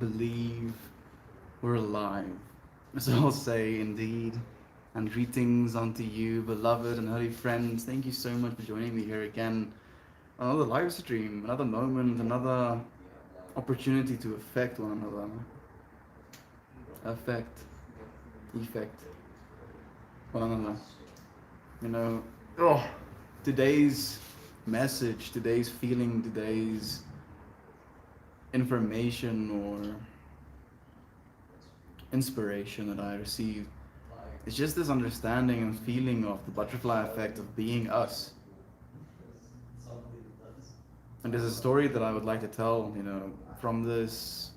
believe we're alive. So I'll say indeed. And greetings unto you, beloved and holy friends. Thank you so much for joining me here again. Another live stream, another moment, another opportunity to affect one another. Effect one another. You know, oh, today's message, today's feeling, today's information or inspiration that I received, it's just this understanding and feeling of the butterfly effect of being us. And there's a story that I would like to tell, from this.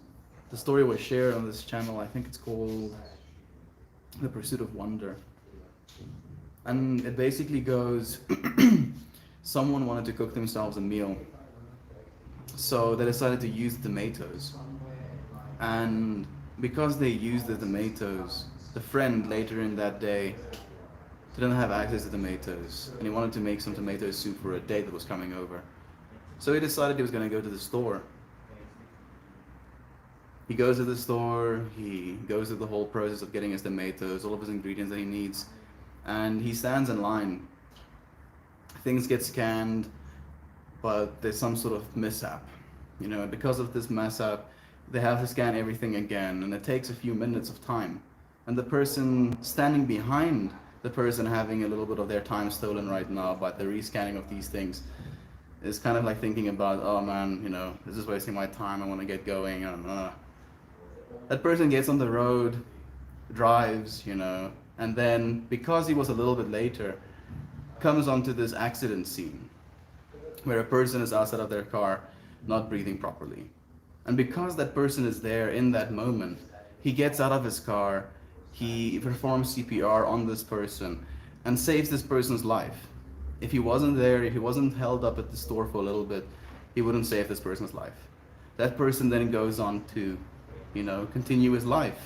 The story was shared on this channel. I think it's called The Pursuit of Wonder. And it basically goes someone wanted to cook themselves a meal. So they decided to use tomatoes. And because they used the tomatoes, the friend later in that day didn't have access to tomatoes, and he wanted to make some tomato soup for a date that was coming over. So he decided he was going to go to the store. He goes to the store, he goes through the whole process of getting his tomatoes, all of his ingredients that he needs, and he stands in line. Things get scanned, but there's some sort of mishap. Because of this mishap, they have to scan everything again, and it takes a few minutes of time. And the person standing behind the person having a little bit of their time stolen right now by the rescanning of these things is kind of like thinking about, oh man, this is wasting my time, I want to get going. That person gets on the road, drives, and then because he was a little bit later, comes onto this accident scene where a person is outside of their car not breathing properly. And because that person is there in that moment, he gets out of his car, he performs CPR on this person and saves this person's life. If he wasn't there, if he wasn't held up at the store for a little bit, he wouldn't save this person's life. That person then goes on to, continue his life,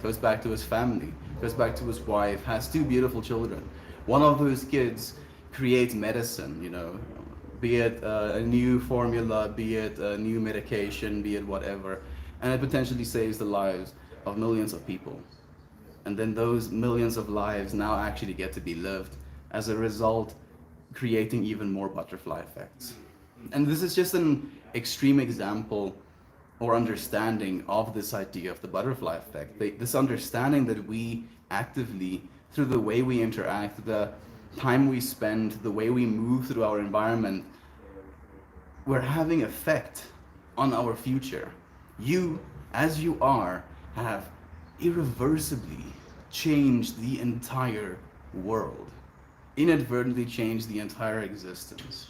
goes back to his family, goes back to his wife, has two beautiful children. One of those kids creates medicine, be it a new formula, be it a new medication, be it whatever, and it potentially saves the lives of millions of people. And then those millions of lives now actually get to be lived, as a result, creating even more butterfly effects. And this is just an extreme example or understanding of this idea of the butterfly effect. This understanding that we actively, through the way we interact, the time we spend, the way we move through our environment, we're having effect on our future. You, as you are, have irreversibly changed the entire world, inadvertently changed the entire existence,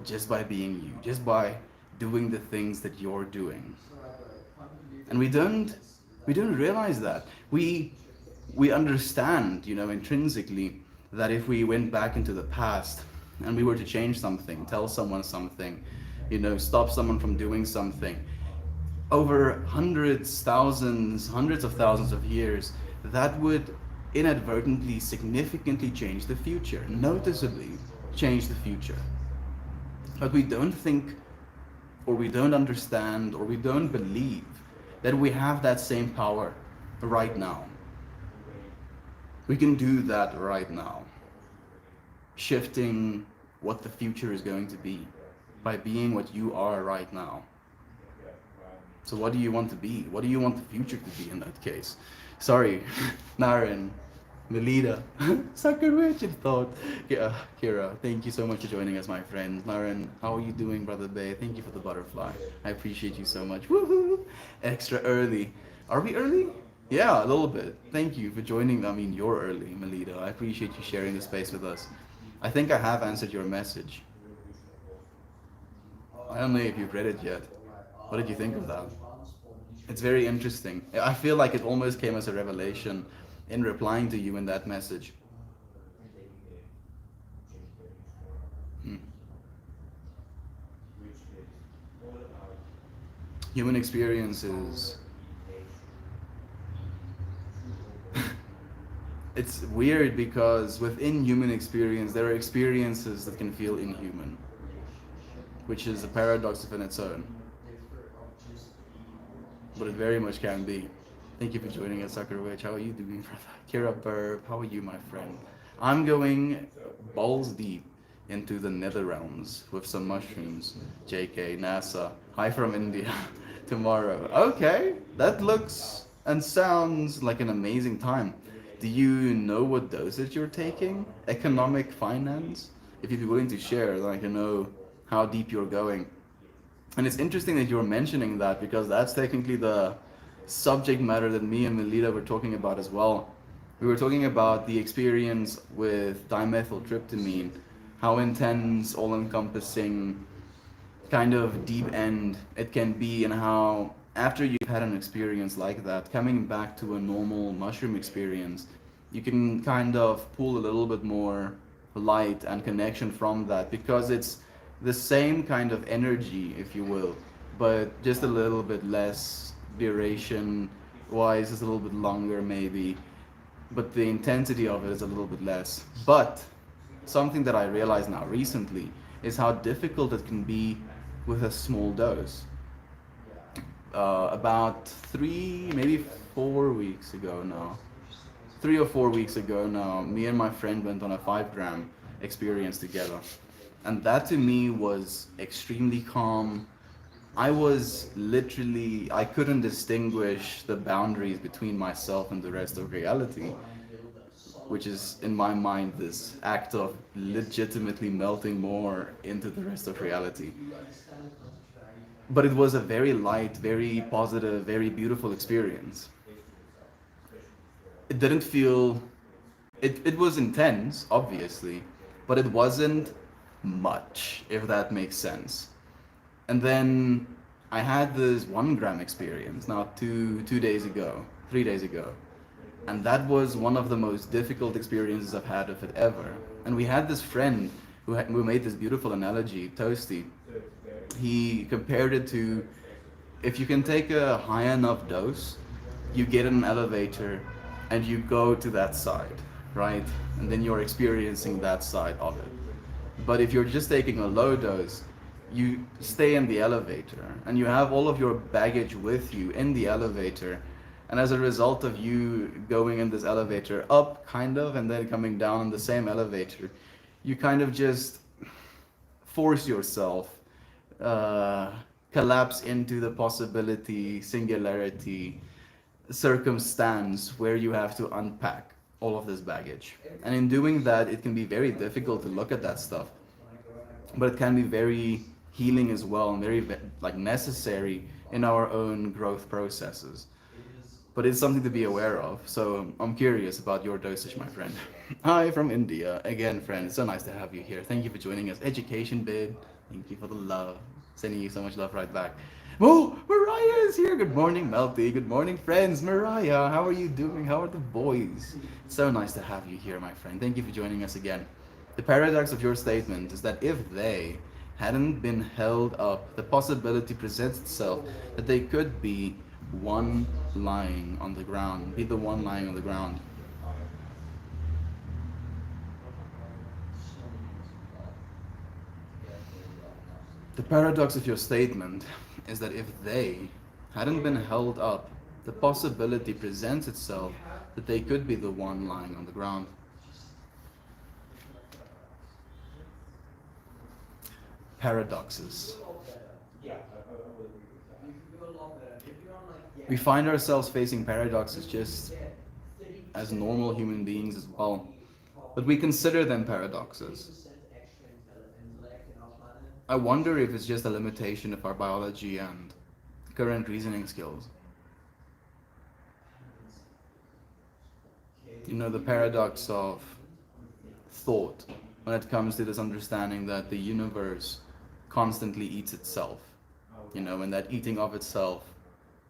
just by being you, just by doing the things that you're doing. And we don't realize that. We understand, intrinsically, that if we went back into the past and we were to change something, tell someone something, stop someone from doing something, over hundreds of thousands of years, that would inadvertently significantly change the future, noticeably change the future. But we don't think, or we don't understand, or we don't believe that we have that same power right now. We can do that right now, shifting what the future is going to be by being what you are right now. So what do you want to be? What do you want the future to be in that case? Sorry, Naren, Melida, sucker Richard thought. Yeah, Kira, thank you so much for joining us, my friend. Naren, how are you doing, Brother Bay? Thank you for the butterfly. I appreciate you so much. Woohoo! Extra early. Are we early? Yeah, a little bit. Thank you for joining. You're early, Melida. I appreciate you sharing the space with us. I think I have answered your message. I don't know if you've read it yet. What did you think of that? It's very interesting. I feel like it almost came as a revelation in replying to you in that message. Human experiences. It's weird because within human experience, there are experiences that can feel inhuman, which is a paradox in its own. but it very much can be. Thank you for joining us, Sucker Witch. How are you doing, brother? Kira Burb, how are you, my friend? I'm going balls deep into the nether realms with some mushrooms. JK, NASA. Hi from India. Tomorrow. Okay, that looks and sounds like an amazing time. Do you know what dosage you're taking? Economic finance? If you'd be willing to share, then I can know how deep you're going. And it's interesting that you're mentioning that because that's technically the subject matter that me and Melita were talking about as well. We were talking about the experience with dimethyltryptamine, how intense, all encompassing, kind of deep end it can be, and how after you've had an experience like that, coming back to a normal mushroom experience, you can kind of pull a little bit more light and connection from that because it's the same kind of energy, if you will, but just a little bit less duration wise, it's a little bit longer maybe, but the intensity of it is a little bit less. But something that I realized now recently is how difficult it can be with a small dose. About 4 weeks ago now, 3 or 4 weeks ago now, me and my friend went on a 5 gram experience together. And that to me was extremely calm. I couldn't distinguish the boundaries between myself and the rest of reality, which is in my mind this act of legitimately melting more into the rest of reality. But it was a very light, very positive, very beautiful experience. It didn't feel, it was intense, obviously, but it wasn't much, if that makes sense. And then I had this 1 gram experience now 2 days ago, 3 days ago. And that was one of the most difficult experiences I've had of it ever. And we had this friend who made this beautiful analogy, Toasty. He compared it to if you can take a high enough dose, you get in an elevator and you go to that side, right? And then you're experiencing that side of it. But if you're just taking a low dose, you stay in the elevator and you have all of your baggage with you in the elevator. And as a result of you going in this elevator up, kind of, and then coming down in the same elevator, you kind of just force yourself, collapse into the possibility, singularity, circumstance where you have to unpack all of this baggage. And in doing that, it can be very difficult to look at that stuff, but it can be very healing as well and very like necessary in our own growth processes. But it's something to be aware of. So I'm curious about your dosage, my friend. Hi from India. Again, friend, it's so nice to have you here. Thank you for joining us. Education bid. Thank you for the love. Sending you so much love right back. Oh, Mariah is here. Good morning, Melty. Good morning, friends. Mariah, how are you doing? How are the boys? It's so nice to have you here, my friend. Thank you for joining us again. The paradox of your statement is that if they hadn't been held up, the possibility presents itself that they could be one lying on the ground, be the one lying on the ground. The paradox of your statement is that if they hadn't been held up, the possibility presents itself that they could be the one lying on the ground. Paradoxes. We find ourselves facing paradoxes just as normal human beings as well, but we consider them paradoxes. I wonder if it's just a limitation of our biology and current reasoning skills. You know, the paradox of thought when it comes to this understanding that the universe constantly eats itself, you know, and that eating of itself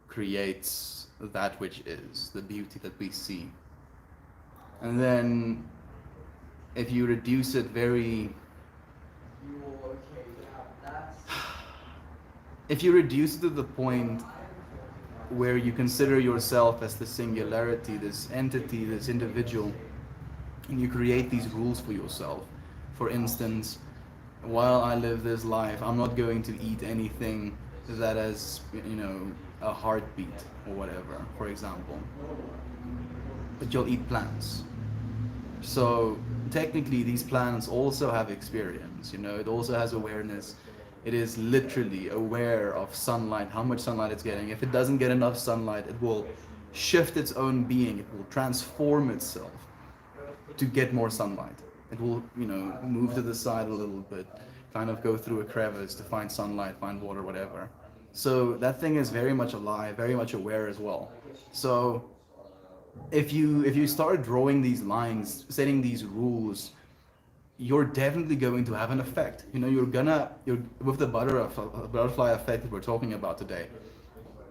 creates that which is, the beauty that we see. And then if you reduce it if you reduce it to the point where you consider yourself as the singularity, this entity, this individual, and you create these rules for yourself. For instance, while I live this life, I'm not going to eat anything that as, a heartbeat or whatever, for example. But you'll eat plants. So technically, these plants also have experience. It also has awareness. It is literally aware of sunlight, how much sunlight it's getting. If it doesn't get enough sunlight, it will shift its own being. It will transform itself to get more sunlight. It will, move to the side a little bit, kind of go through a crevice to find sunlight, find water, whatever. So that thing is very much alive, very much aware as well. So if you start drawing these lines, setting these rules, you're definitely going to have an effect. You're with the butterfly effect that we're talking about today.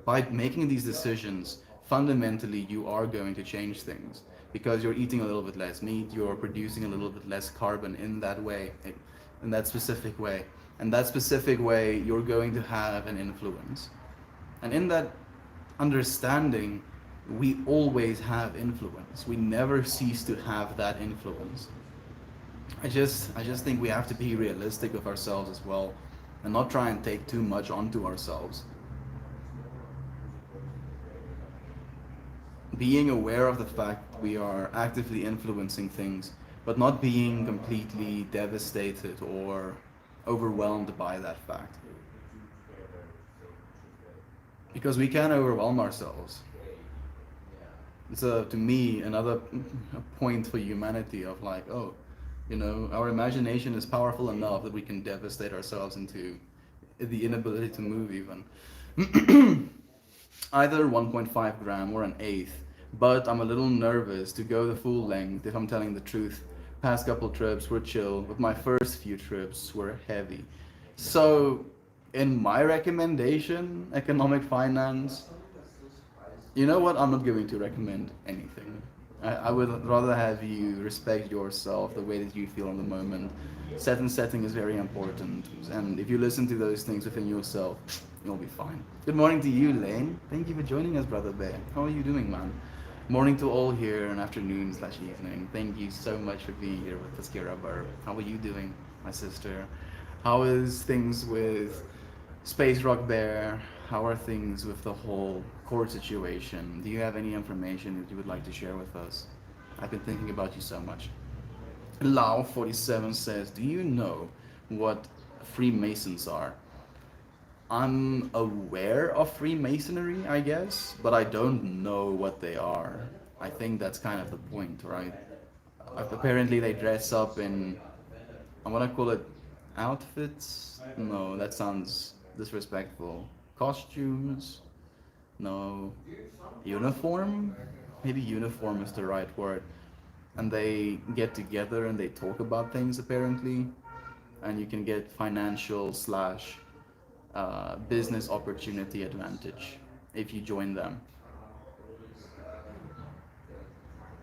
By making these decisions, fundamentally you are going to change things because you're eating a little bit less meat, you're producing a little bit less carbon in that way, in that specific way. And that specific way, you're going to have an influence. And in that understanding, we always have influence. We never cease to have that influence. I just think we have to be realistic with ourselves as well and not try and take too much onto ourselves. Being aware of the fact we are actively influencing things, but not being completely devastated or overwhelmed by that fact. Because we can overwhelm ourselves. It's to me another point for humanity of like, oh, our imagination is powerful enough that we can devastate ourselves into the inability to move even. Either 1.5 gram or an eighth, but I'm a little nervous to go the full length if I'm telling the truth. Past couple trips were chill, but my first few trips were heavy. So, in my recommendation, economic finance, you know what? I'm not going to recommend anything. I would rather have you respect yourself, the way that you feel in the moment. Set and setting is very important. And if you listen to those things within yourself, you'll be fine. Good morning to you, Lane. Thank you for joining us, Brother Bear. How are you doing, man? Morning to all here, and afternoon/evening. Thank you so much for being here with us, Kira Burr. How are you doing, my sister? How is things with Space Rock Bear? How are things with the whole court situation? Do you have any information that you would like to share with us? I've been thinking about you so much. Lau47 says, do you know what Freemasons are? I'm aware of Freemasonry, I guess, but I don't know what they are. I think that's kind of the point, right? Apparently they dress up in, I want to call it outfits? No, that sounds disrespectful. Costumes? No. Uniform? Maybe uniform is the right word. And they get together and they talk about things apparently. And you can get financial slash business opportunity advantage if you join them.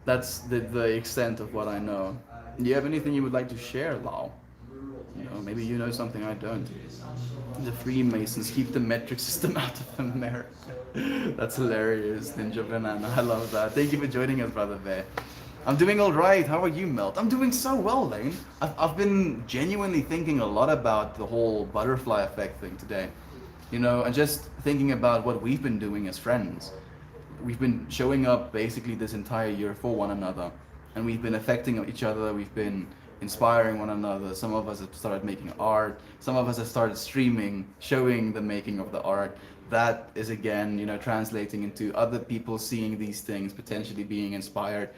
That's the extent of what I know. Do you have anything you would like to share, Lau? Maybe you know something I don't. The Freemasons keep the metric system out of America. That's hilarious, Ninja Banana. I love that. Thank you for joining us, Brother Bear. I'm doing all right. How are you, Melt? I'm doing so well, Lane. I've been genuinely thinking a lot about the whole butterfly effect thing today. And just thinking about what we've been doing as friends. We've been showing up basically this entire year for one another. And we've been affecting each other. We've been inspiring one another. Some of us have started making art. Some of us have started streaming, showing the making of the art. That is again, translating into other people seeing these things, potentially being inspired.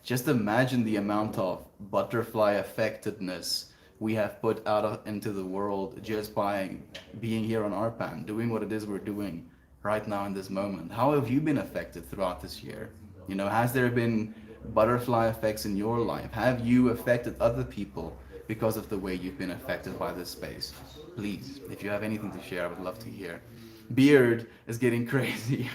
Just imagine the amount of butterfly affectedness we have put out into the world just by being here on ARPAN, doing what it is we're doing right now in this moment. How have you been affected throughout this year? Has there been butterfly effects in your life? Have you affected other people because of the way you've been affected by this space? Please, if you have anything to share, I would love to hear. Beard is getting crazy.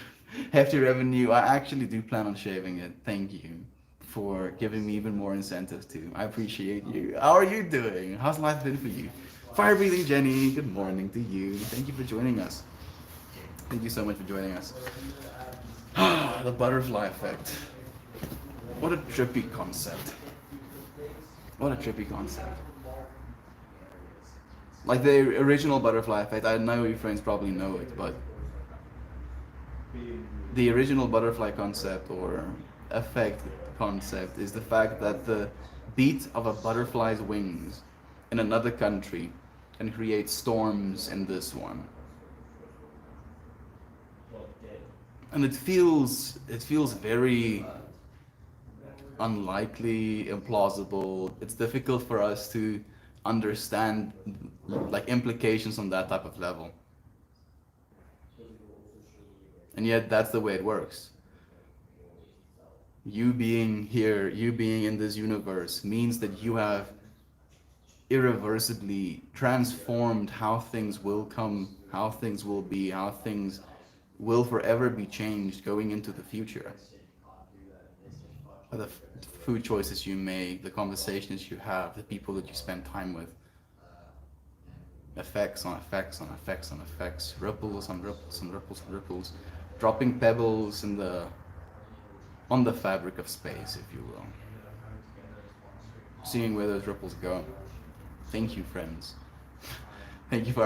Hefty revenue. I actually do plan on shaving it. Thank you for giving me even more incentives too. I appreciate you. How are you doing? How's life been for you? Fire breathing Jenny, good morning to you. Thank you for joining us. Thank you so much for joining us. The butterfly effect. What a trippy concept. What a trippy concept. Like the original butterfly effect, I know your friends probably know it, but the original butterfly concept or effect concept is the fact that the beat of a butterfly's wings in another country can create storms in this one. And it feels very unlikely, implausible. It's difficult for us to understand like implications on that type of level. And yet that's the way it works. You being here, you being in this universe means that you have irreversibly transformed how things will come, how things will be, how things will forever be changed going into the future. The food choices you make, the conversations you have, the people that you spend time with. Effects on effects on effects on effects, ripples on ripples on ripples on ripples, dropping pebbles in the on the fabric of space, if you will. Seeing where those ripples go. Thank you, friends. Thank you for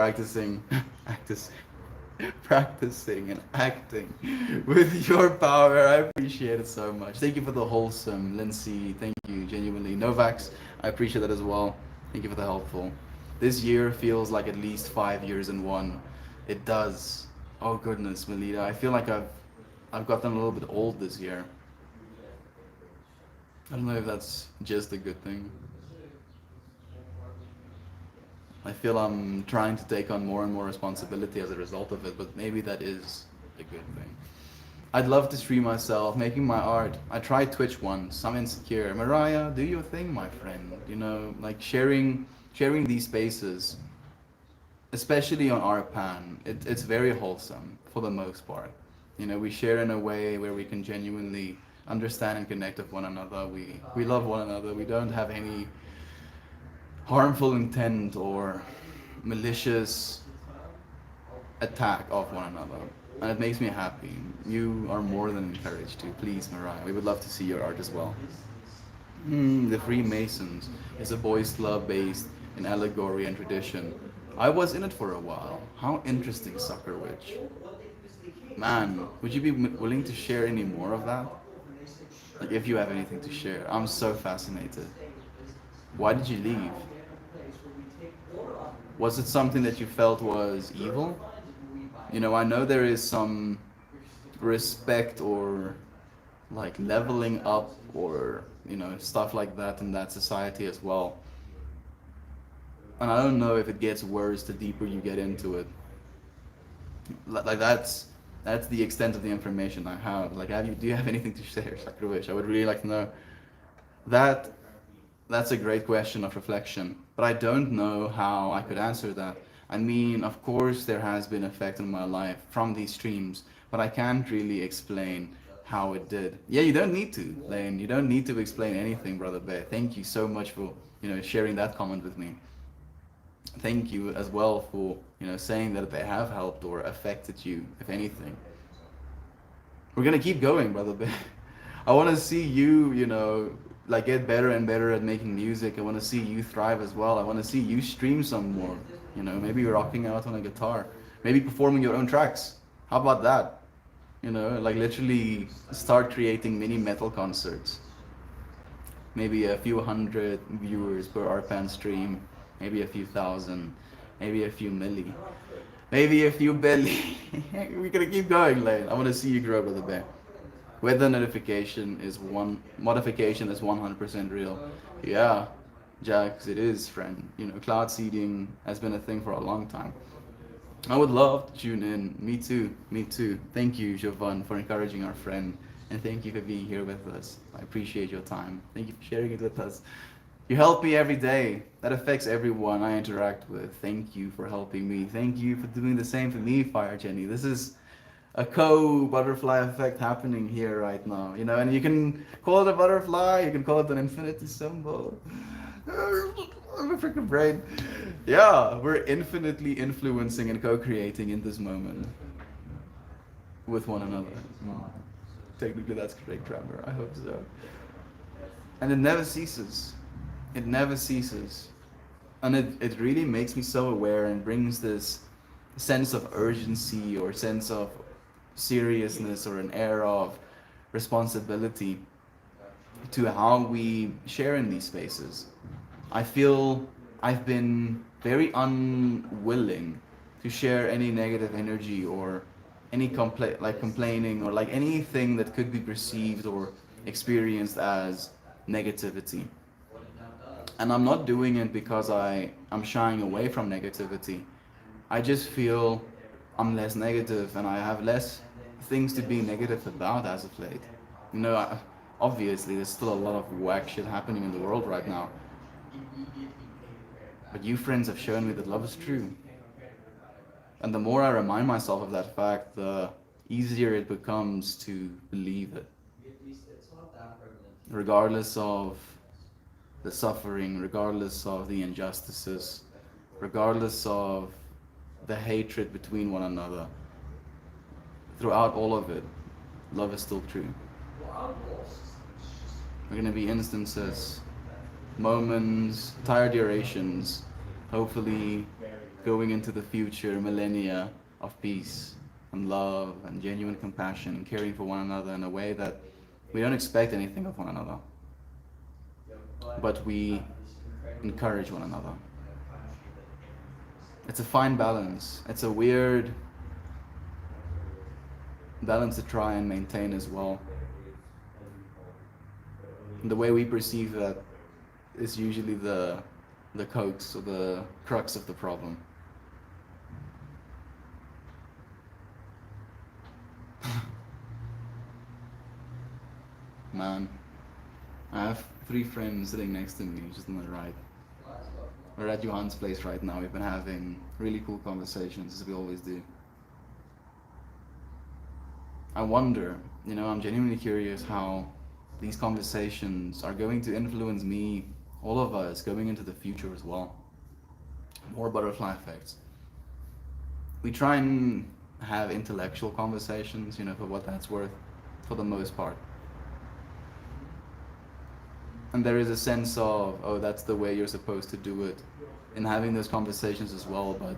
practicing and acting with your power. I appreciate it so much. Thank you for the wholesome, Lindsay. Thank you, genuinely. Novax, I appreciate that as well. Thank you for the helpful. This year feels like at least 5 years in one. It does. Oh goodness, Melita. I feel like I've gotten a little bit old this year. I don't know if that's just a good thing. I feel I'm trying to take on more and more responsibility as a result of it, but maybe that is a good thing. I'd love to stream myself, making my art. I tried Twitch once. I'm insecure. Mariah, do your thing, my friend. You know, like sharing these spaces, especially on our pan. It's very wholesome for the most part. You know, we share in a way where we can genuinely understand and connect with one another. We love one another. We don't have any harmful intent or malicious attack of one another. And it makes me happy. You are more than encouraged to. Please, Mariah, we would love to see your art as well. The Freemasons is a boys' club based in allegory and tradition. I was in it for a while. How interesting, Sucker Witch. Man, would you be willing to share any more of that? Like, if you have anything to share. I'm so fascinated. Why did you leave? Was it something that you felt was evil? You know, I know there is some respect or like leveling up or, you know, stuff like that in that society as well. And I don't know if it gets worse the deeper you get into it. Like that's the extent of the information I have. Like, do you have anything to share, Sakrovish? I would really like to know. That's a great question of reflection, but I don't know how I could answer that. I mean, of course, there has been effect in my life from these streams, but I can't really explain how it did. Yeah, you don't need to, Lane. You don't need to explain anything, Brother Bear. Thank you so much for, you know, sharing that comment with me. Thank you as well for, you know, saying that they have helped or affected you, if anything. We're gonna keep going, Brother Bear. I want to see you, you know, like get better and better at making music. I want to see you thrive as well. I want to see you stream some more. You know, maybe you're rocking out on a guitar, maybe performing your own tracks. How about that? You know, like literally start creating mini metal concerts. Maybe a few hundred viewers per RPAN stream, maybe a few thousand, maybe a few milli, maybe a few belly. We're gonna keep going, Lane. I want to see you grow, Brother Bear. Weather modification is 100% real. Yeah, Jax, it is, friend. You know, cloud seeding has been a thing for a long time. I would love to tune in. Me too. Me too. Thank you, Jovan, for encouraging our friend, and thank you for being here with us. I appreciate your time. Thank you for sharing it with us. You help me every day. That affects everyone I interact with. Thank you for helping me. Thank you for doing the same for me, Fire Jenny. This is a co-butterfly effect happening here right now, you know, and you can call it a butterfly, you can call it an infinity symbol. I'm a freaking brain. Yeah, we're infinitely influencing and co-creating in this moment with one another. Technically that's correct, Trevor. I hope so. And it never ceases. It never ceases. And it really makes me so aware and brings this sense of urgency or sense of seriousness or an air of responsibility to how we share in these spaces. I feel I've been very unwilling to share any negative energy or any complaining or like anything that could be perceived or experienced as negativity. And I'm not doing it because I'm shying away from negativity. I just feel I'm less negative and I have less things to be negative about as of late. You know, obviously there's still a lot of whack shit happening in the world right now. But you friends have shown me that love is true. And the more I remind myself of that fact, the easier it becomes to believe it. Regardless of the suffering, regardless of the injustices, regardless of the hatred between one another, throughout all of it, love is still true. There are going to be instances, moments, entire durations, hopefully going into the future, millennia of peace and love and genuine compassion and caring for one another in a way that we don't expect anything of one another, but we encourage one another. It's a fine balance. It's a weird balance to try and maintain as well. And the way we perceive that is usually the coax or the crux of the problem. Man, I have 3 friends sitting next to me, just on the right. We're at Johan's place right now. We've been having really cool conversations, as we always do. I wonder, I'm genuinely curious how these conversations are going to influence me, all of us, going into the future as well. More butterfly effects. We try and have intellectual conversations, for what that's worth, for the most part. And there is a sense of, oh, that's the way you're supposed to do it, in having those conversations as well, but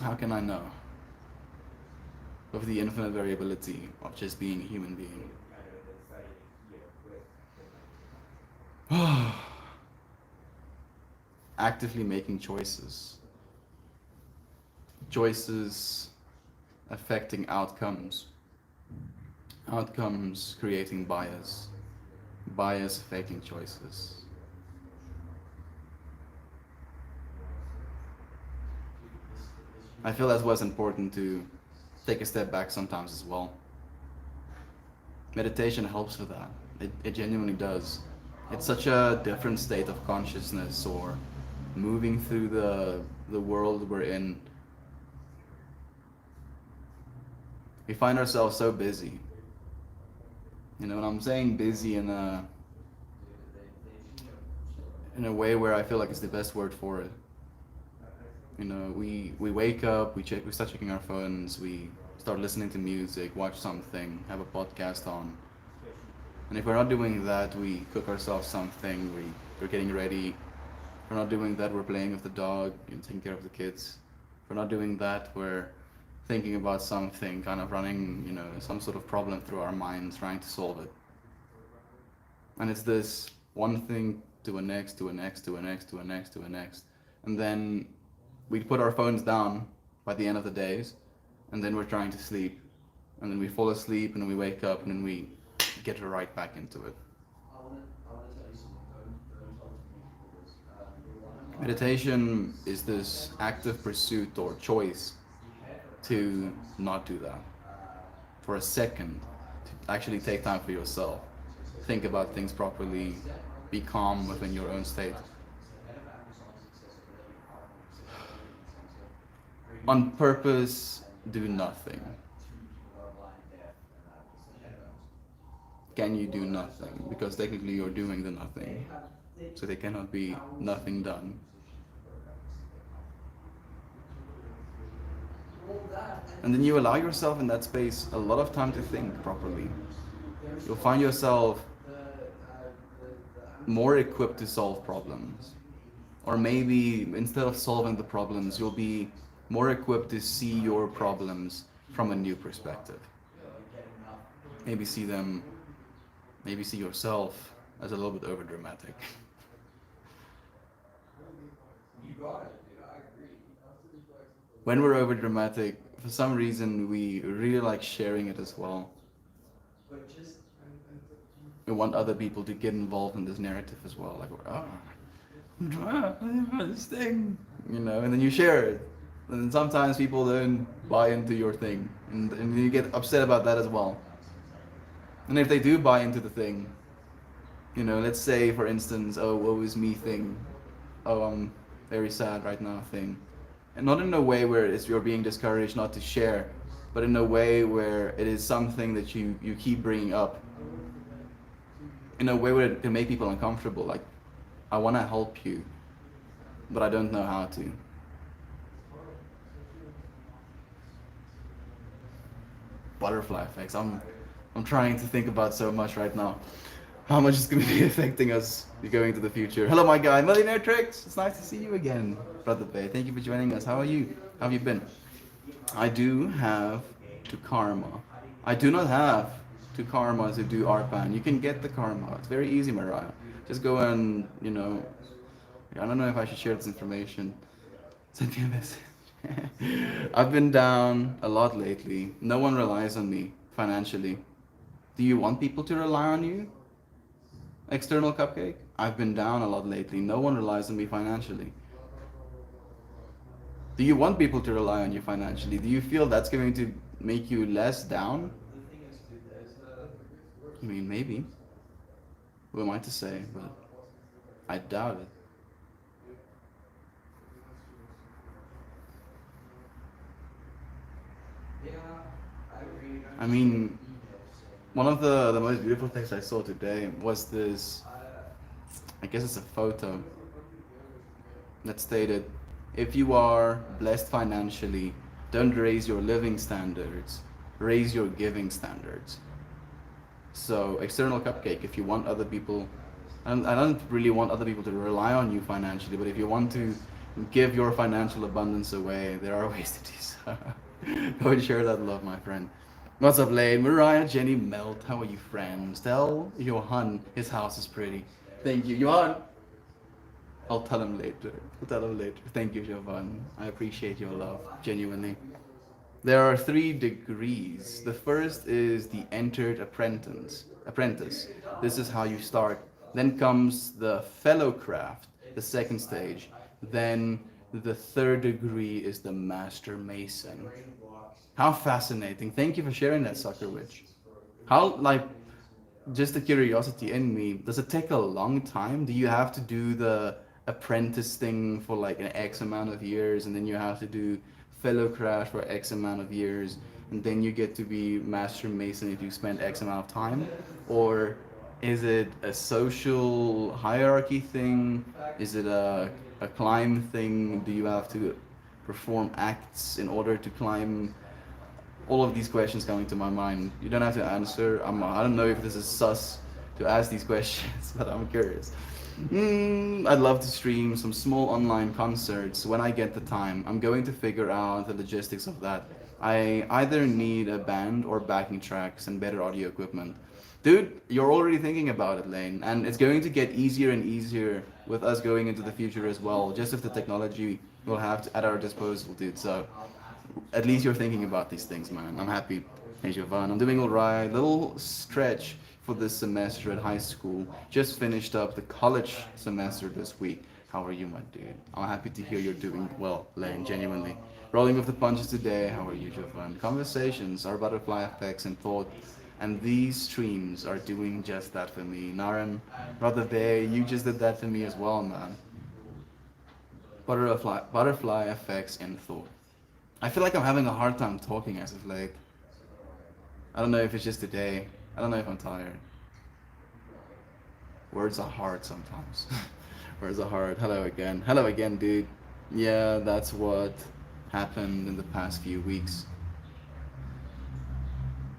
how can I know? Of the infinite variability of just being a human being. Actively making choices. Choices affecting outcomes. Outcomes creating bias. Bias affecting choices. I feel that's what's important to take a step back sometimes as well. Meditation helps with that. It genuinely does. It's such a different state of consciousness or moving through the world we're in. We find ourselves so busy. When I'm saying busy in a way where I feel like it's the best word for it. We wake up, we start checking our phones, we start listening to music, watch something, have a podcast on. And if we're not doing that, we cook ourselves something, we're getting ready. If we're not doing that, we're playing with the dog, taking care of the kids. If we're not doing that, we're thinking about something, kind of running, some sort of problem through our minds, trying to solve it. And it's this one thing to a next, to a next, to a next, to a next, to a next. And then we put our phones down by the end of the days, and then we're trying to sleep. And then we fall asleep, and then we wake up, and then we get right back into it. Meditation is this active pursuit or choice to not do that. For a second, to actually take time for yourself. Think about things properly. Be calm within your own state. On purpose, do nothing. Can you do nothing? Because technically you're doing the nothing. So there cannot be nothing done. And then you allow yourself in that space a lot of time to think properly. You'll find yourself more equipped to solve problems. Or maybe instead of solving the problems, you'll be more equipped to see your problems from a new perspective. Maybe see them, maybe see yourself as a little bit over dramatic. When we're over dramatic, for some reason, we really like sharing it as well. We want other people to get involved in this narrative as well. Like, oh, this thing, and then you share it. And then sometimes people don't buy into your thing, and you get upset about that as well. And if they do buy into the thing, let's say for instance, oh, woe is me thing, oh, I'm very sad right now thing, and not in a way where you're being discouraged not to share, but in a way where it is something that you keep bringing up, in a way where it can make people uncomfortable. Like, I want to help you, but I don't know how to. Butterfly effects. I'm trying to think about so much right now. How much is going to be affecting us going to the future? Hello, my guy, Millionaire Tricks. It's nice to see you again, Brother Bay. Thank you for joining us. How are you? How have you been? I do have to Karma. I do not have to Karma to do ARPAN. You can get the Karma. It's very easy, Mariah. Just go and, I don't know if I should share this information. Send me a message. I've been down a lot lately. No one relies on me financially. Do you want people to rely on you? External Cupcake? I've been down a lot lately. No one relies on me financially. Do you want people to rely on you financially? Do you feel that's going to make you less down? I mean, maybe. Who am I to say? But I doubt it. I mean, one of the most beautiful things I saw today was this, I guess it's a photo that stated, if you are blessed financially, don't raise your living standards, raise your giving standards. So, External Cupcake, if you want other people, I don't really want other people to rely on you financially, but if you want to give your financial abundance away, there are ways to do so. Go and share that love, my friend. What's up, Lane? Mariah, Jenny, Melt, how are you, friends? Tell Johan his house is pretty. Thank you, Johan. I'll tell him later. Thank you, Johan. I appreciate your love, genuinely. There are 3 degrees. The first is the entered apprentice. This is how you start. Then comes the fellowcraft, the second stage. Then the 3rd degree is the master mason. How fascinating. Thank you for sharing that, Sucker Witch. How, just the curiosity in me, does it take a long time? Do you have to do the apprentice thing for an X amount of years, and then you have to do fellowcraft for X amount of years, and then you get to be master mason if you spend X amount of time? Or is it a social hierarchy thing? Is it a climb thing? Do you have to perform acts in order to climb? All of these questions coming to my mind. You don't have to answer. I don't know if this is sus to ask these questions, but I'm curious. I'd love to stream some small online concerts when I get the time. I'm going to figure out the logistics of that. I either need a band or backing tracks and better audio equipment. Dude, you're already thinking about it, Lane, and it's going to get easier and easier with us going into the future as well, just with the technology we'll have at our disposal, dude. So at least you're thinking about these things, man. I'm happy. Hey, Jovan, I'm doing all right. Little stretch for this semester at high school. Just finished up the college semester this week. How are you, my dude? I'm happy to hear you're doing well, Lane, genuinely. Rolling with the punches today. How are you, Jovan? Conversations are butterfly effects and thought, and these streams are doing just that for me. Naren, Brother Bay, you just did that for me as well, man. Butterfly effects and thought. I feel like I'm having a hard time talking as of late. I don't know if it's just today. I don't know if I'm tired. Words are hard sometimes. Words are hard. Hello again, dude. Yeah, that's what happened in the past few weeks.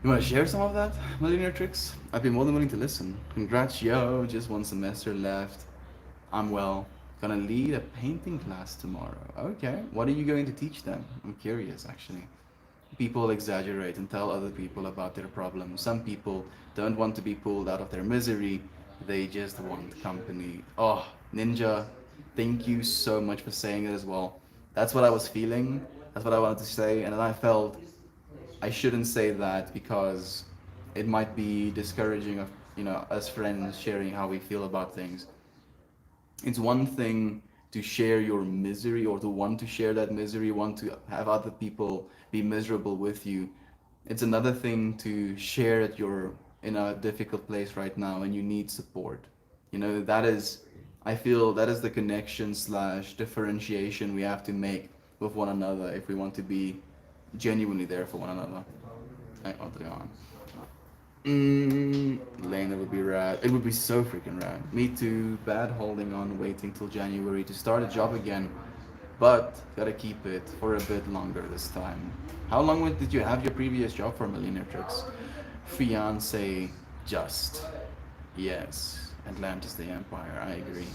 You want to share some of that, Millionaire Tricks? I'd be more than willing to listen. Congrats, yo, just one semester left. I'm well. Gonna lead a painting class tomorrow. Okay, what are you going to teach them? I'm curious, actually. People exaggerate and tell other people about their problems. Some people don't want to be pulled out of their misery, they just want company. Oh, Ninja, thank you so much for saying it as well. That's what I was feeling, that's what I wanted to say, and then I felt I shouldn't say that because it might be discouraging of us friends sharing how we feel about things. It's one thing to share your misery or to want to share that misery, want to have other people be miserable with you. It's another thing to share that you're in a difficult place right now and you need support. That is, I feel that is the connection slash differentiation we have to make with one another if we want to be genuinely there for one another. Lane, it would be rad. It would be so freaking rad. Me too. Bad holding on, waiting till January to start a job again. But gotta keep it for a bit longer this time. How long did you have your previous job for, Millionaire Tricks? Fiance, just. Yes. Atlantis the Empire, I agree.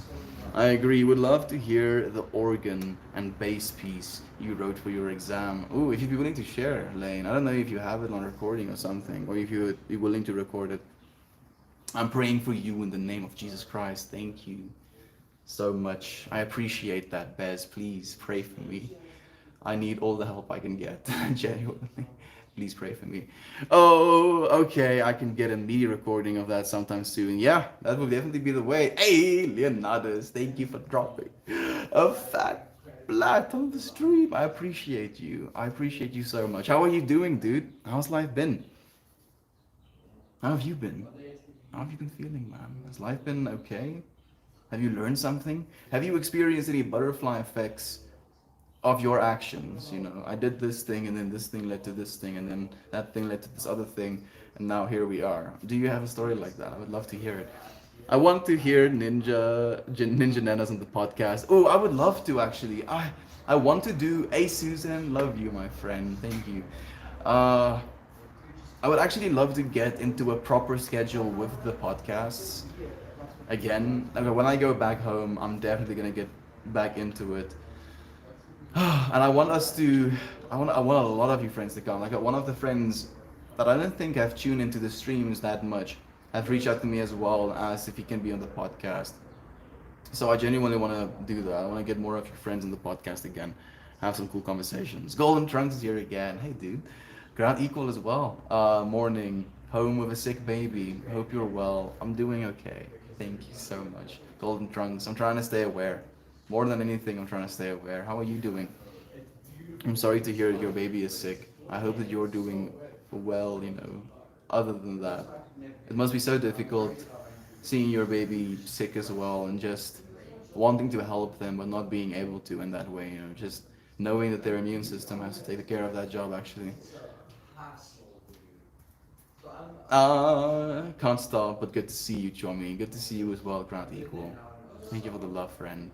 I agree. Would love to hear the organ and bass piece you wrote for your exam. Ooh, if you'd be willing to share, Lane. I don't know if you have it on recording or something, or if you would be willing to record it. I'm praying for you in the name of Jesus Christ. Thank you so much. I appreciate that, Bez. Please pray for me. I need all the help I can get, genuinely. Please pray for me. Oh, okay. I can get a MIDI recording of that sometime soon. Yeah, that will definitely be the way. Hey, Leonidas, thank you for dropping a fat blat on the stream. I appreciate you. I appreciate you so much. How are you doing, dude? How's life been? How have you been? How have you been feeling, man? Has life been okay? Have you learned something? Have you experienced any butterfly effects of your actions? I did this thing and then this thing led to this thing and then that thing led to this other thing and now here we are. Do you have a story like that? I would love to hear it. I want to hear Ninja Nanas on the podcast. Oh, I would love to actually. I want to do. Hey Susan, love you, my friend. Thank you. I would actually love to get into a proper schedule with the podcasts again. When I go back home, I'm definitely gonna get back into it. And I want us to. I want a lot of you friends to come. Like one of the friends that I don't think have tuned into the streams that much have reached out to me as well, asked if he can be on the podcast. So I genuinely want to do that. I want to get more of your friends on the podcast again, have some cool conversations. Golden Trunks is here again. Hey, dude. Ground Equal as well. Morning. Home with a sick baby. Hope you're well. I'm doing okay. Thank you so much. Golden Trunks. I'm trying to stay aware. More than anything, I'm trying to stay aware. How are you doing? I'm sorry to hear your baby is sick. I hope that you're doing well, other than that. It must be so difficult seeing your baby sick as well and just wanting to help them but not being able to in that way, just knowing that their immune system has to take care of that job actually. Can't stop, but good to see you, Chomi. Good to see you as well, Ground Equal. Thank you for the love, friend.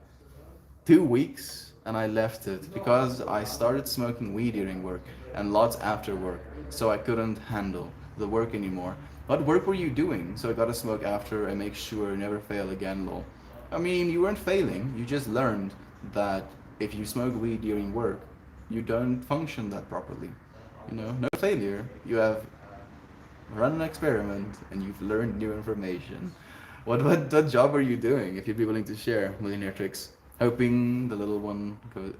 2 weeks and I left it because I started smoking weed during work and lots after work, so I couldn't handle the work anymore. What work were you doing? So I gotta smoke after and make sure I never fail again, lol. I mean, you weren't failing, you just learned that if you smoke weed during work, you don't function that properly. No failure. You have run an experiment and you've learned new information. What job are you doing, if you'd be willing to share, Millionaire Tricks? Hoping the little one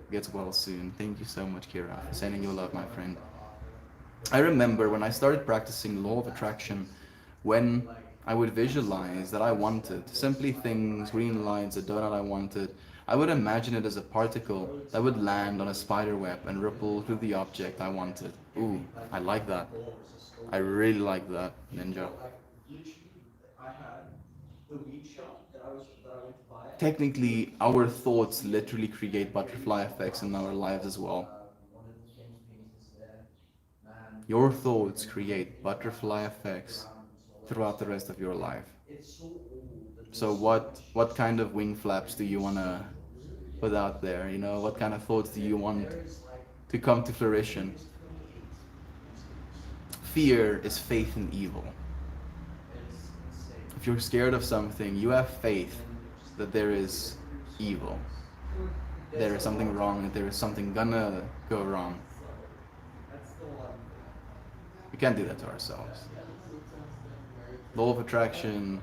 gets well soon. Thank you so much, Kira, for sending you love, my friend. I remember when I started practicing law of attraction, when I would visualize that I wanted simply things, green lights, a donut I wanted, I would imagine it as a particle that would land on a spider web and ripple through the object I wanted. Ooh, I like that. I really like that, Ninja. Technically, our thoughts literally create butterfly effects in our lives as well. Your thoughts create butterfly effects throughout the rest of your life. So what kind of wing flaps do you want to put out there? What kind of thoughts do you want to come to fruition? fear is faith in evil. If you're scared of something, you have faith that there is evil. There is something wrong, that there is something gonna go wrong. We can't do that to ourselves. Law of attraction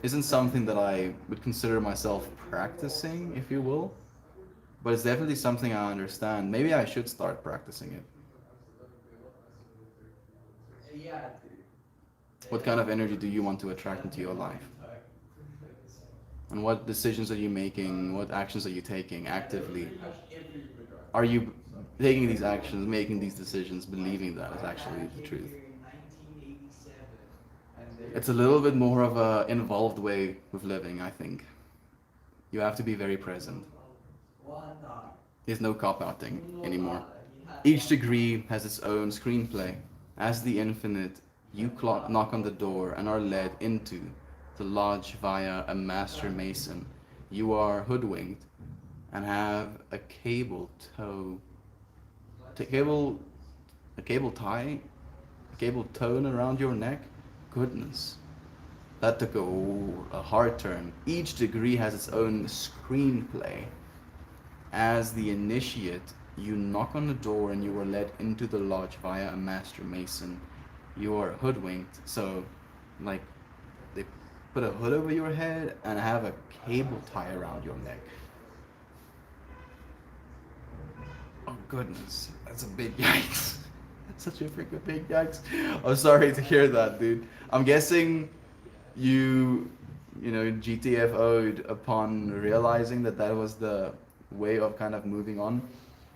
isn't something that I would consider myself practicing, if you will, but it's definitely something I understand. Maybe I should start practicing it. What kind of energy do you want to attract into your life? And what decisions are you making? What actions are you taking actively? Are you taking these actions, making these decisions, believing that is actually the truth? It's a little bit more of an involved way with living, I think. You have to be very present. There's no cop-outing anymore. Each degree has its own screenplay. As the infinite, you knock on the door and are led into the lodge via a master mason. You are hoodwinked and have a cable tone around your neck. Goodness, that took a hard turn. Each degree has its own screenplay. As the initiate, you knock on the door and you are led into the lodge via a master mason. You are hoodwinked, so like they put a hood over your head and have a cable tie around your neck. Oh goodness, that's a big yikes. That's such a freaking big yikes. I'm sorry to hear that, dude. I'm guessing you GTFO'd upon realizing that that was the way of kind of moving on.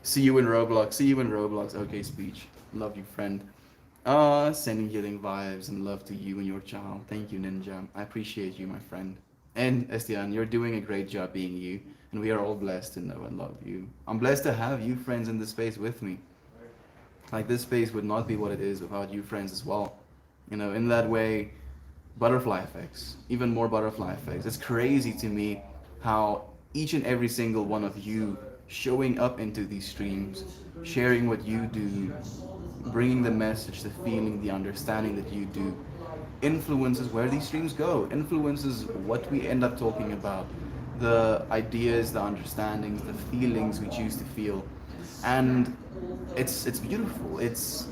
See you in Roblox. Okay, speech. Love you, friend. Sending healing vibes and love to you and your child. Thank you, Ninja. I appreciate you, my friend. And Estian, you're doing a great job being you, and we are all blessed to know and love you. I'm blessed to have you friends in this space with me. Like, this space would not be what it is without you friends as well. In that way, butterfly effects, even more butterfly effects. It's crazy to me how each and every single one of you showing up into these streams, sharing what you do, bringing the message, the feeling, the understanding that you do, influences where these streams go, influences what we end up talking about, the ideas, the understandings, the feelings we choose to feel. And it's beautiful, it's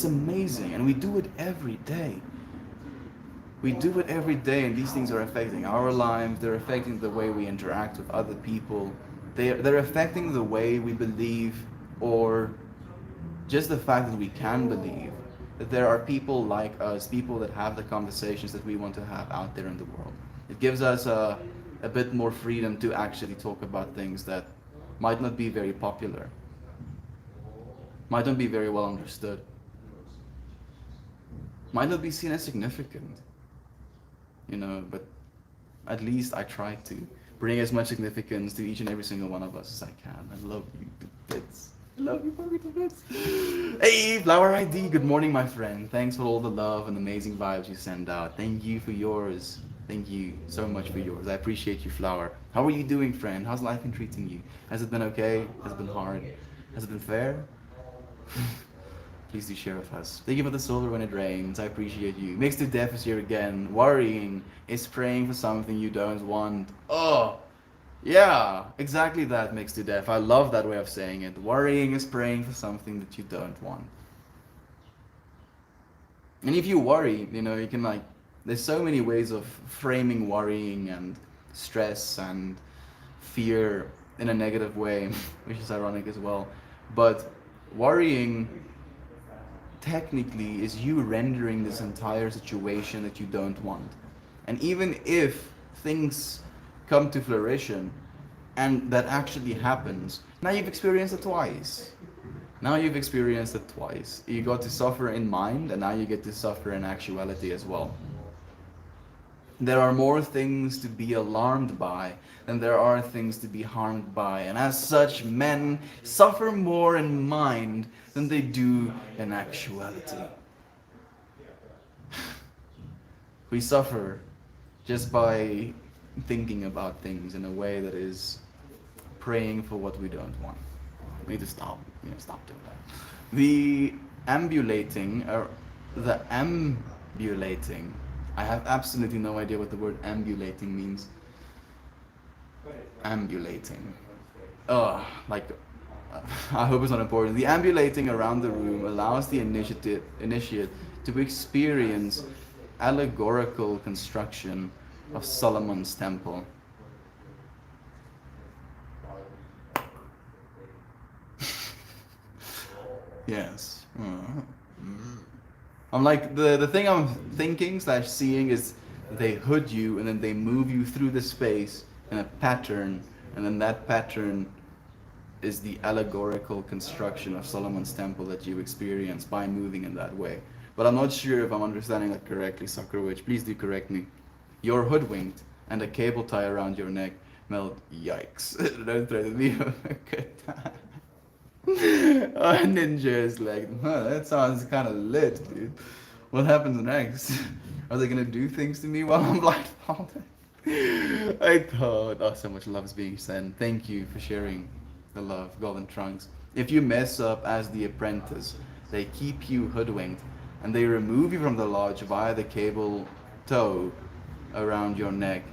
amazing, and we do it every day. We do it every day, and these things are affecting our lives, they're affecting the way we interact with other people, they're affecting the way we believe, or just the fact that we can believe that there are people like us, people that have the conversations that we want to have out there in the world. It gives us a bit more freedom to actually talk about things that might not be very popular, might not be very well understood, might not be seen as significant, but at least I try to bring as much significance to each and every single one of us as I can. I love you to bits. I love you to bits. Hey, Flower ID, good morning, my friend. Thanks for all the love and amazing vibes you send out. Thank you for yours. Thank you so much for yours. I appreciate you, Flower. How are you doing, friend? How's life been treating you? Has it been okay? Has it been hard? Has it been fair? Please do share with us. Thank you for the silver when it rains. I appreciate you. Mixed to Death is here again. Worrying is praying for something you don't want. Oh, yeah, exactly that, Mixed to Death. I love that way of saying it. Worrying is praying for something that you don't want. And if you worry, you can there's so many ways of framing worrying and stress and fear in a negative way, which is ironic as well. But worrying technically is you rendering this entire situation that you don't want. And even if things come to fruition and that actually happens, now you've experienced it twice. You got to suffer in mind, and now you get to suffer in actuality as well. There are more things to be alarmed by than there are things to be harmed by, and as such, men suffer more in mind than they do in actuality. We suffer just by thinking about things in a way that is praying for what we don't want. We need to stop doing that. The ambulating the ambulating. I have absolutely no idea what the word ambulating means. Ambulating. Oh, like, I hope it's not important. The ambulating around the room allows the initiate to experience allegorical construction of Solomon's temple. Yes. I'm like, the thing I'm thinking slash seeing is they hood you and then they move you through the space in a pattern, and then that pattern is the allegorical construction of Solomon's temple that you experience by moving in that way. But I'm not sure if I'm understanding that correctly, Soccer Witch. Please do correct me. You're hoodwinked and a cable tie around your neck. Melt, yikes. Don't threaten me. Good time. Ninja is like, huh, that sounds kind of lit, dude. What happens next? Are they gonna do things to me while I'm blindfolded? I thought, oh, so much love is being sent. Thank you for sharing the love, Golden Trunks. If you mess up as the apprentice, they keep you hoodwinked and they remove you from the lodge via the cable tow around your neck.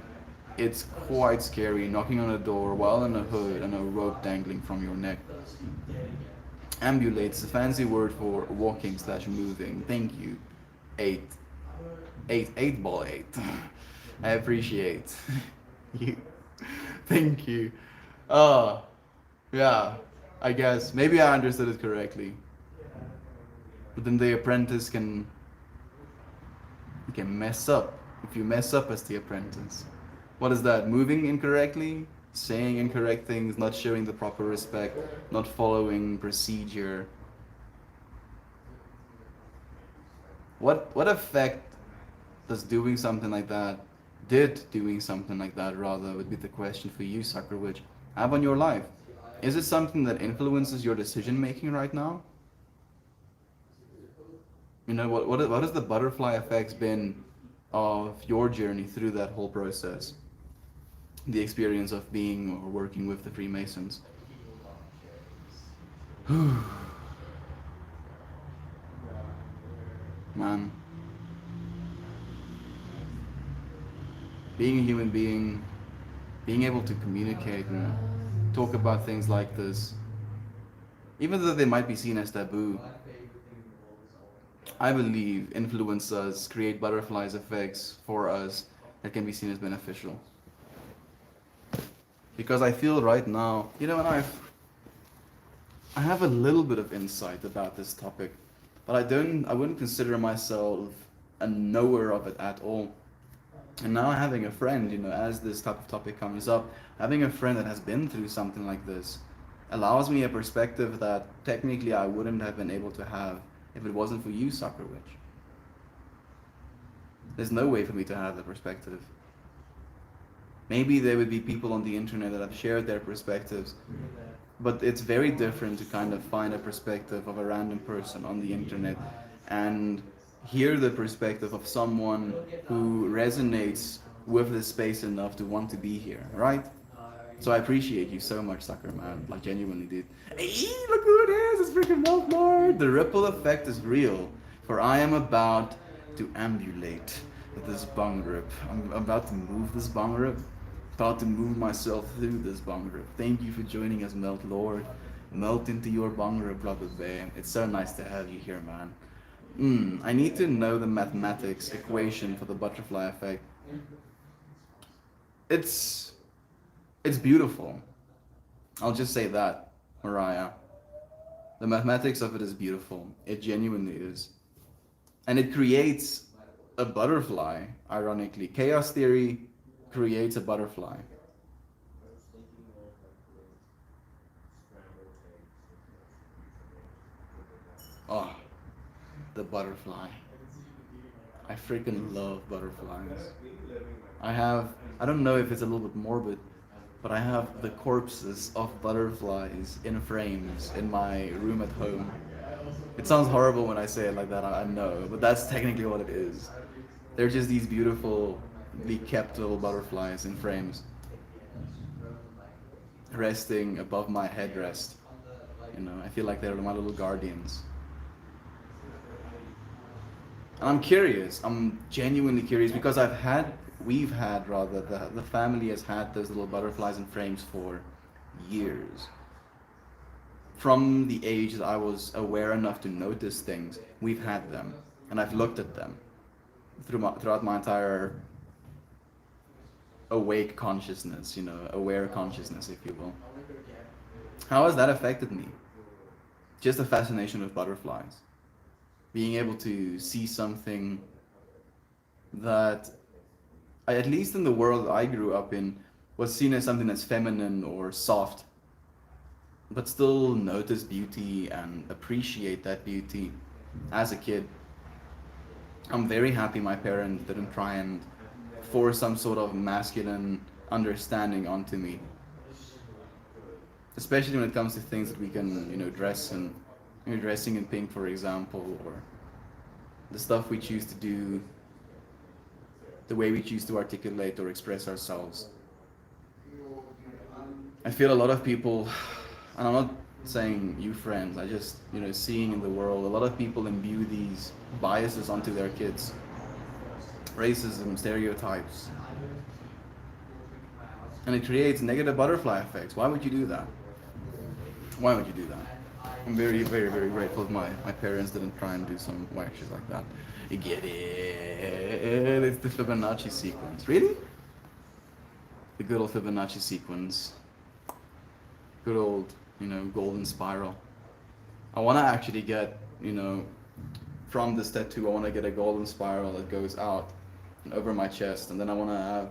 It's quite scary knocking on a door while in a hood and a rope dangling from your neck. Ambulate's a fancy word for walking slash moving. Thank you. Eight ball eight. I appreciate you. Thank you. Oh, yeah. I guess maybe I understood it correctly. But then the apprentice can mess up. If you mess up as the apprentice, what is that? Moving incorrectly, saying incorrect things, not showing the proper respect, not following procedure. What effect does doing something like that, rather, would be the question for you, Soccer Witch, have on your life? Is it something that influences your decision making right now? You know, what has the butterfly effects been of your journey through that whole process? The experience of being or working with the Freemasons. Man. Being a human being, being able to communicate and talk about things like this, even though they might be seen as taboo, I believe influence us, create butterflies effects for us that can be seen as beneficial. Because I feel right now, you know, and I have a little bit of insight about this topic, but I wouldn't consider myself a knower of it at all. And now having a friend, you know, as this type of topic comes up, having a friend that has been through something like this allows me a perspective that technically I wouldn't have been able to have if it wasn't for you, Soccer Witch. There's no way for me to have that perspective. Maybe there would be people on the internet that have shared their perspectives, but it's very different to kind of find a perspective of a random person on the internet and hear the perspective of someone who resonates with the space enough to want to be here, right? So I appreciate you so much, Sucker Man. Like, genuinely, dude. Hey, look who it is! It's freaking Mouth Lord! The ripple effect is real, for I am about to ambulate with this bong rip. I'm about to move this bong rip. About to move myself through this bong rip. Thank you for joining us, Melt Lord. Melt into your bong rip, brother bear. It's so nice to have you here, man. I need to know the mathematics equation for the butterfly effect. It's beautiful. I'll just say that, Mariah. The mathematics of it is beautiful. It genuinely is. And it creates a butterfly, ironically. Chaos theory creates a butterfly. Oh, the butterfly. I freaking love butterflies. I don't know if it's a little bit morbid, but I have the corpses of butterflies in frames in my room at home. It sounds horrible when I say it like that, I know, but that's technically what it is. They're just these beautifully kept little butterflies in frames, resting above my headrest. You know, I feel like they're my little guardians. And I'm curious. I'm genuinely curious because we've had rather, the family has had those little butterflies in frames for years. From the age that I was aware enough to notice things, we've had them, and I've looked at them throughout my entire awake consciousness, aware consciousness, if you will. How has that affected me? Just the fascination with butterflies. Being able to see something that, at least in the world I grew up in, was seen as something that's feminine or soft, but still notice beauty and appreciate that beauty as a kid. I'm very happy my parents didn't try and force some sort of masculine understanding onto me. Especially when it comes to things that we can, dress in, dressing in pink, for example, or the stuff we choose to do, the way we choose to articulate or express ourselves. I feel a lot of people, and I'm not saying you friends, I just, seeing in the world, a lot of people imbue these biases onto their kids. Racism, stereotypes. And it creates negative butterfly effects. Why would you do that? Why would you do that? I'm very, very, very grateful my parents didn't try and do some whack shit like that. You get it? It's the Fibonacci sequence. Really? The good old Fibonacci sequence. Good old, golden spiral. I want to actually get, from this tattoo, I want to get a golden spiral that goes out and over my chest, and then I want to have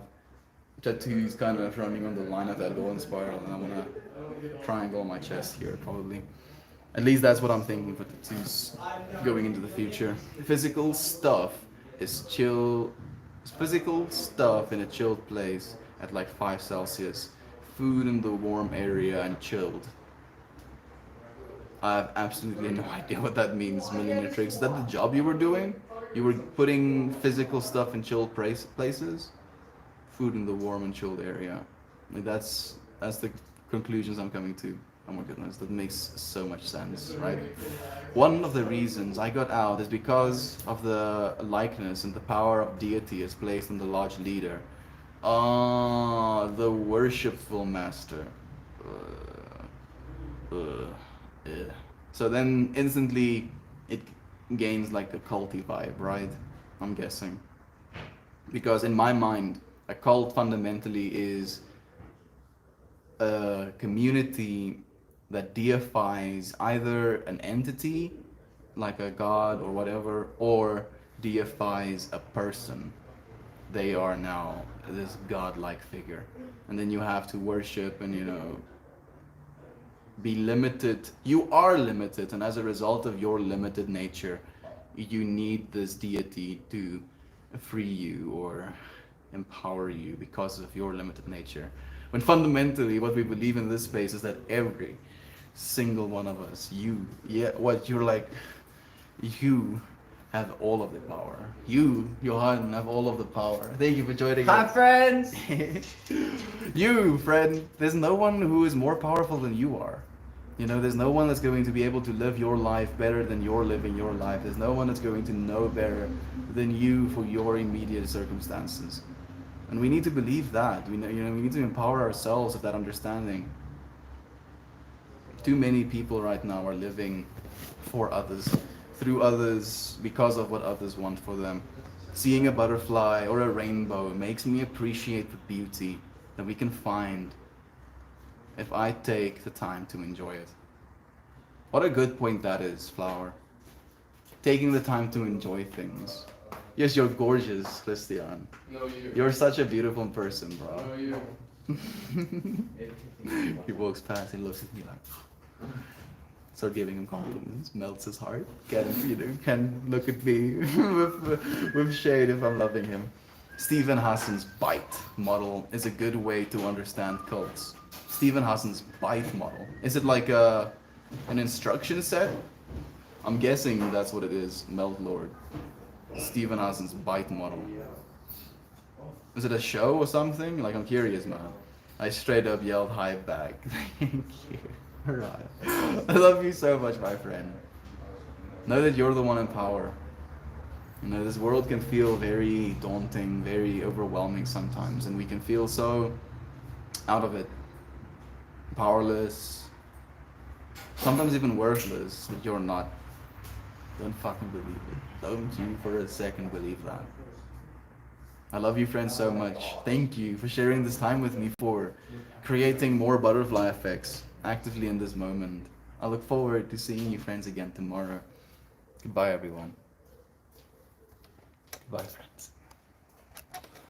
tattoos kind of running on the line of that golden spiral, and I want to triangle on my chest here, probably. At least that's what I'm thinking for tattoos going into the future. Physical stuff is chill. Physical stuff in a chilled place at like 5 Celsius. Food in the warm area and chilled. I have absolutely no idea what that means, Millionaire Is that the job you were doing? You were putting physical stuff in chilled places? Food in the warm and chilled area. Like that's the conclusions I'm coming to. Oh my goodness, that makes so much sense, right? One of the reasons I got out is because of the likeness and the power of deity is placed on the lodge leader. The worshipful master. So then instantly it gains like a culty vibe, right? I'm guessing. Because in my mind, a cult fundamentally is a community that deifies either an entity, like a god or whatever, or deifies a person. They are now this godlike figure. And then you have to worship and, be limited. You are limited, and as a result of your limited nature, you need this deity to free you or empower you because of your limited nature. When fundamentally what we believe in this space is that every single one of us, you have all of the power. You, Johan, have all of the power. Thank you for joining Hi, us. friends! You, friend, there's no one who is more powerful than you are. There's no one that's going to be able to live your life better than you're living your life. There's no one that's going to know better than you for your immediate circumstances. And we need to believe that. We need to empower ourselves with that understanding. Too many people right now are living for others, through others, because of what others want for them. Seeing a butterfly or a rainbow makes me appreciate the beauty that we can find if I take the time to enjoy it. What a good point that is, Flower. Taking the time to enjoy things. Yes, you're gorgeous, Christian. No, you. You're such a beautiful person, bro. No, you. He walks past, he looks at me like, start giving him compliments, melts his heart. Can look at me with shade if I'm loving him. Stephen Hassan's bite model is a good way to understand cults. Stephen Hassan's bite model. Is it like an instruction set? I'm guessing that's what it is, Melt Lord. Stephen Hassan's bite model. Is it a show or something? Like, I'm curious, man. I straight up yelled hi back. Thank you. Alright. I love you so much, my friend. Know that you're the one in power. You know, this world can feel very daunting, very overwhelming sometimes, and we can feel so out of it, powerless, sometimes even worthless, but you're not. Don't fucking believe it. Don't you for a second believe that. I love you, friends, so much. Thank you for sharing this time with me, for creating more butterfly effects actively in this moment. I look forward to seeing you, friends, again tomorrow. Goodbye, everyone. Goodbye, friends.